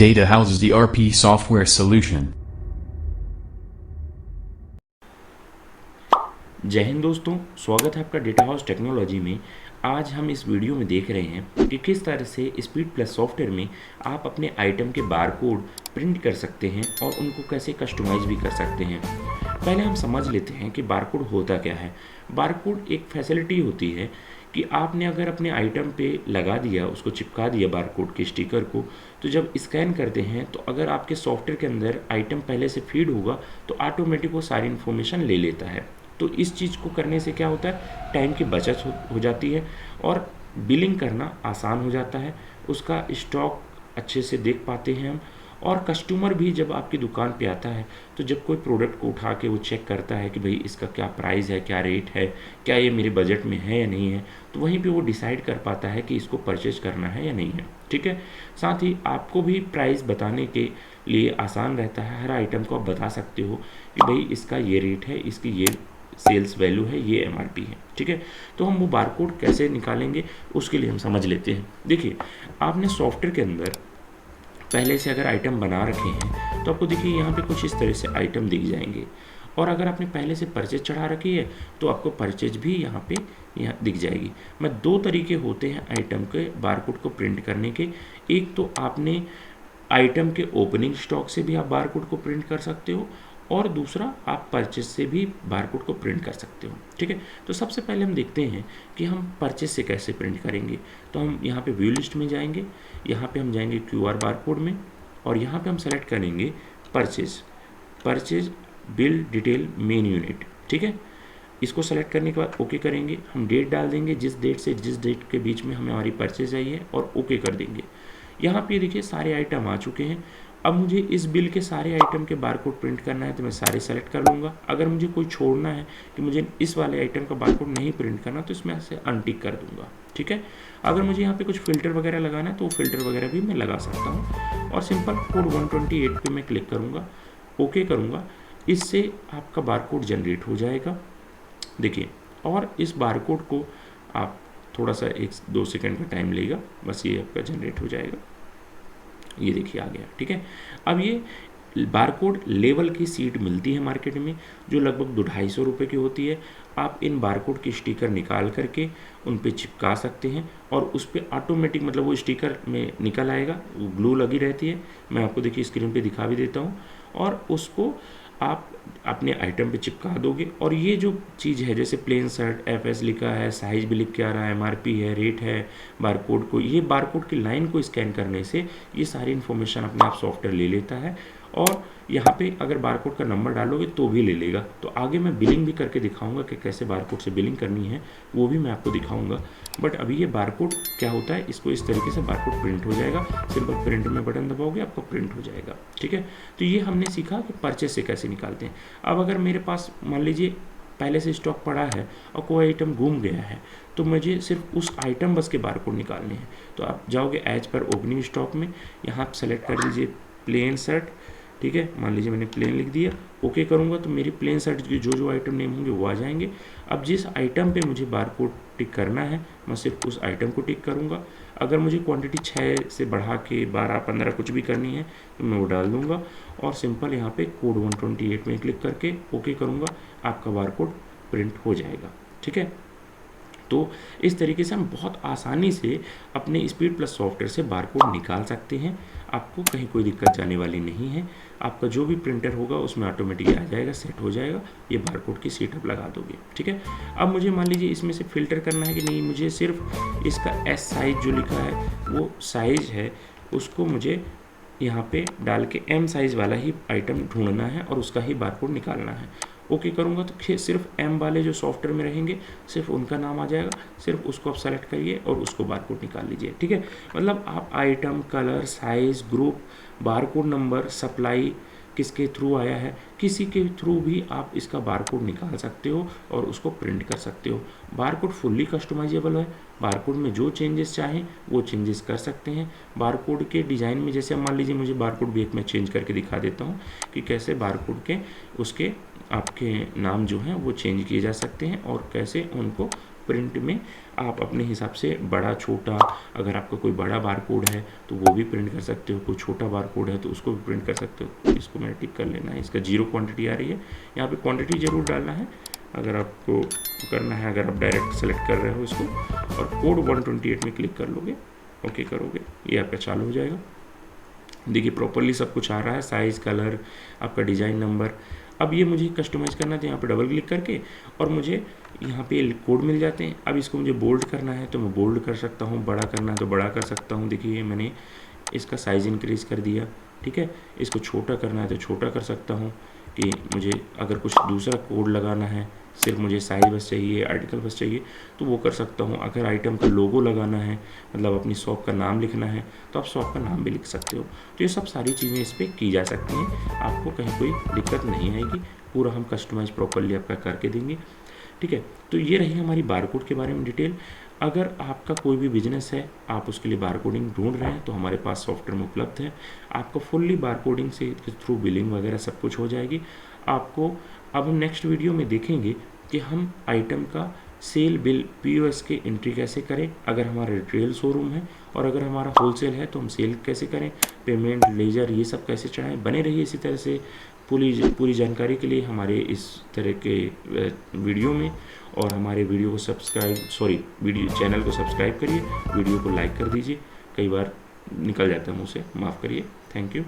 Data Houses ERP software solution. जय हिंद दोस्तों, स्वागत है आपका डेटा हाउस टेक्नोलॉजी में। आज हम इस वीडियो में देख रहे हैं कि किस तरह से स्पीड प्लस सॉफ्टवेयर में आप अपने आइटम के बारकोड प्रिंट कर सकते हैं और उनको कैसे कस्टमाइज भी कर सकते हैं। पहले हम समझ लेते हैं कि बारकोड होता क्या है। बारकोड एक फैसिलिटी होती है कि आपने अगर अपने आइटम पे लगा दिया, उसको चिपका दिया बारकोड के स्टिकर को, तो जब स्कैन करते हैं तो अगर आपके सॉफ्टवेयर के अंदर आइटम पहले से फीड होगा तो ऑटोमेटिक वो सारी इन्फॉर्मेशन ले लेता है। तो इस चीज़ को करने से क्या होता है, टाइम की बचत हो जाती है और बिलिंग करना आसान हो जाता है। उसका स्टॉक अच्छे से देख पाते हैं हम, और कस्टमर भी जब आपकी दुकान पे आता है तो जब कोई प्रोडक्ट को उठा के वो चेक करता है कि भाई इसका क्या प्राइस है, क्या रेट है, क्या ये मेरे बजट में है या नहीं है, तो वहीं पे वो डिसाइड कर पाता है कि इसको परचेज करना है या नहीं है। ठीक है, साथ ही आपको भी प्राइस बताने के लिए आसान रहता है। हर आइटम को आप बता सकते हो कि भाई इसका ये रेट है, इसकी ये सेल्स वैल्यू है, ये एमआरपी है। ठीक है, तो हम वो बारकोड कैसे निकालेंगे उसके लिए हम समझ लेते हैं। देखिए, आपने सॉफ्टवेयर के अंदर पहले से अगर आइटम बना रखे हैं तो आपको देखिए यहाँ पे कुछ इस तरह से आइटम दिख जाएंगे, और अगर आपने पहले से परचेज चढ़ा रखी है तो आपको परचेज भी यहाँ दिख जाएगी। मैं दो तरीके होते हैं आइटम के बारकोड को प्रिंट करने के। एक तो आपने आइटम के ओपनिंग स्टॉक से भी आप बारकोड को प्रिंट कर सकते हो, और दूसरा आप परचेज से भी बारकोड को प्रिंट कर सकते हो। ठीक है, तो सबसे पहले हम देखते हैं कि हम परचेज से कैसे प्रिंट करेंगे। तो हम यहाँ पे व्यू लिस्ट में जाएंगे, यहाँ पे हम जाएंगे क्यूआर बारकोड में, और यहाँ पे हम सेलेक्ट करेंगे purchase bill detail main unit. ठीक है, इसको सेलेक्ट करने के बाद ओके करेंगे। हम डेट डाल देंगे, जिस डेट से जिस डेट के बीच में हमें हमारी परचेज आई है, और ओके कर देंगे। यहाँ पे देखिए सारे आइटम आ चुके हैं। अब मुझे इस बिल के सारे आइटम के बारकोड प्रिंट करना है तो मैं सारे सेलेक्ट कर लूँगा। अगर मुझे कोई छोड़ना है कि मुझे इस वाले आइटम का बारकोड नहीं प्रिंट करना, तो इसमें से अनटिक कर दूंगा। ठीक है, अगर मुझे यहाँ पे कुछ फिल्टर वगैरह लगाना है तो वो फिल्टर वगैरह भी मैं लगा सकता हूँ, और सिंपल कोड 128 पे मैं क्लिक करूँगा, ओके करूँगा। इससे आपका बारकोड जनरेट हो जाएगा। देखिए, और इस बारकोड को आप थोड़ा सा 1-2 सेकंड का टाइम लेगा, बस ये आपका जनरेट हो जाएगा। ये देखिए आ गया। ठीक है, अब ये बारकोड लेवल की सीट मिलती है मार्केट में, जो लगभग 250 रुपये की होती है। आप इन बारकोड के स्टिकर निकाल करके उन पे चिपका सकते हैं, और उस पर ऑटोमेटिक मतलब वो स्टिकर में निकल आएगा, वो ग्लू लगी रहती है। मैं आपको देखिए स्क्रीन पे दिखा भी देता हूँ, और उसको आप अपने आइटम पे चिपका दोगे। और ये जो चीज़ है, जैसे प्लेन शर्ट एफएस लिखा है, साइज भी लिख के आ रहा है, एमआरपी है, रेट है, बारकोड को, ये बारकोड की लाइन को स्कैन करने से ये सारी इन्फॉर्मेशन अपने आप सॉफ्टवेयर ले लेता है, और यहाँ पे अगर बारकोड का नंबर डालोगे तो भी ले लेगा। तो आगे मैं बिलिंग भी करके दिखाऊंगा कि कैसे बारकोड से बिलिंग करनी है, वो भी मैं आपको दिखाऊंगा। बट अभी ये बारकोड क्या होता है, इसको इस तरीके से बारकोड प्रिंट हो जाएगा। सिंपल प्रिंट में बटन दबाओगे, आपका प्रिंट हो जाएगा। ठीक है, तो ये हमने सीखा कि परचेज से कैसे निकालते हैं। अब अगर मेरे पास मान लीजिए पहले से स्टॉक पड़ा है और कोई आइटम घूम गया है, तो मुझे सिर्फ उस आइटम बस के बारकोड निकालने हैं। तो आप जाओगे एज पर ओपनिंग स्टॉक में, यहाँ आप सेलेक्ट कर लीजिए प्लेन शर्ट। ठीक है, मान लीजिए मैंने प्लेन लिख दिया, ओके करूँगा तो मेरी प्लेन शर्ट की जो आइटम नेम होंगे वो आ जाएंगे। अब जिस आइटम पे मुझे बारकोड टिक करना है, मैं सिर्फ उस आइटम को टिक करूँगा। अगर मुझे क्वांटिटी 6 से बढ़ा के 12-15 कुछ भी करनी है तो मैं वो डाल दूँगा, और सिंपल यहाँ पे कोड 128 में क्लिक करके ओके करूँगा, आपका बारकोड प्रिंट हो जाएगा। ठीक है, तो इस तरीके से हम बहुत आसानी से अपने स्पीड प्लस सॉफ्टवेयर से बारकोड निकाल सकते हैं। आपको कहीं कोई दिक्कत जाने वाली नहीं है। आपका जो भी प्रिंटर होगा उसमें ऑटोमेटिकली आ जाएगा, सेट हो जाएगा। ये बारकोड की सीटअप लगा दोगे। ठीक है, अब मुझे मान लीजिए इसमें से फ़िल्टर करना है कि नहीं, मुझे सिर्फ इसका एस साइज जो लिखा है वो साइज है, उसको मुझे यहाँ पे डाल के एम साइज़ वाला ही आइटम ढूंढना है और उसका ही बारकोड निकालना है। ओके करूँगा तो सिर्फ एम वाले जो सॉफ्टवेयर में रहेंगे सिर्फ उनका नाम आ जाएगा, सिर्फ उसको आप सेलेक्ट करिए और उसको बारकोड निकाल लीजिए। ठीक है, मतलब आप item, colour, size, group, barcode number, supply किसके थ्रू आया है, किसी के थ्रू भी आप इसका बारकोड निकाल सकते हो और उसको प्रिंट कर सकते हो। बारकोड फुल्ली कस्टमाइजेबल है। बारकोड में जो चेंजेस चाहें वो चेंजेस कर सकते हैं। बारकोड के डिज़ाइन में जैसे मान लीजिए मुझे बारकोड भी एक मैं चेंज करके दिखा देता हूँ कि कैसे बारकोड के उसके आपके नाम जो हैं वो चेंज किए जा सकते हैं और कैसे उनको प्रिंट में आप अपने हिसाब से बड़ा छोटा, अगर आपका कोई बड़ा बार कोड है तो वो भी प्रिंट कर सकते हो, कोई छोटा बार कोड है तो उसको भी प्रिंट कर सकते हो। इसको मैंने टिक कर लेना है, इसका 0 क्वांटिटी आ रही है, यहाँ पे क्वांटिटी ज़रूर डालना है अगर आपको करना है, अगर आप डायरेक्ट सेलेक्ट कर रहे हो इसको, और कोड 128 में क्लिक कर लोगे, ओके करोगे, ये आपका चालू हो जाएगा। देखिए प्रॉपरली सब कुछ आ रहा है, साइज़, कलर, आपका डिज़ाइन नंबर। अब ये मुझे कस्टमाइज़ करना था, यहाँ पे डबल क्लिक करके और मुझे यहाँ पे कोड मिल जाते हैं। अब इसको मुझे बोल्ड करना है तो मैं बोल्ड कर सकता हूँ, बड़ा करना है तो बड़ा कर सकता हूँ। देखिए मैंने इसका साइज़ इंक्रीज़ कर दिया, ठीक है। इसको छोटा करना है तो छोटा कर सकता हूँ, कि मुझे अगर कुछ दूसरा कोड लगाना है, सिर्फ मुझे साइज बस चाहिए, आर्टिकल बस चाहिए, तो वो कर सकता हूँ। अगर आइटम का लोगो लगाना है, मतलब अपनी शॉप का नाम लिखना है, तो आप शॉप का नाम भी लिख सकते हो। तो ये सब सारी चीज़ें इस पर की जा सकती हैं, आपको कहीं कोई दिक्कत नहीं आएगी, पूरा हम कस्टमाइज प्रॉपरली आपका करके देंगे, ठीक है। तो ये रही हमारी बारकोड के बारे में डिटेल। अगर आपका कोई भी बिजनेस है, आप उसके लिए बारकोडिंग ढूंढ रहे हैं तो हमारे पास सॉफ्टवेयर में उपलब्ध है। आपको फुल्ली बारकोडिंग से थ्रू बिलिंग वगैरह सब कुछ हो जाएगी। आपको अब हम नेक्स्ट वीडियो में देखेंगे कि हम आइटम का सेल बिल POS के एंट्री कैसे करें, अगर हमारा रिटेल शोरूम है, और अगर हमारा होलसेल है तो हम सेल कैसे करें, पेमेंट, लेजर, ये सब कैसे चढ़ाएं। बने रहिए इसी तरह से पूरी जानकारी के लिए हमारे इस तरह के वीडियो में, और हमारे वीडियो को चैनल को सब्सक्राइब करिए, वीडियो को लाइक कर दीजिए। कई बार निकल जाता है मुँह से, माफ़ करिए। Thank you.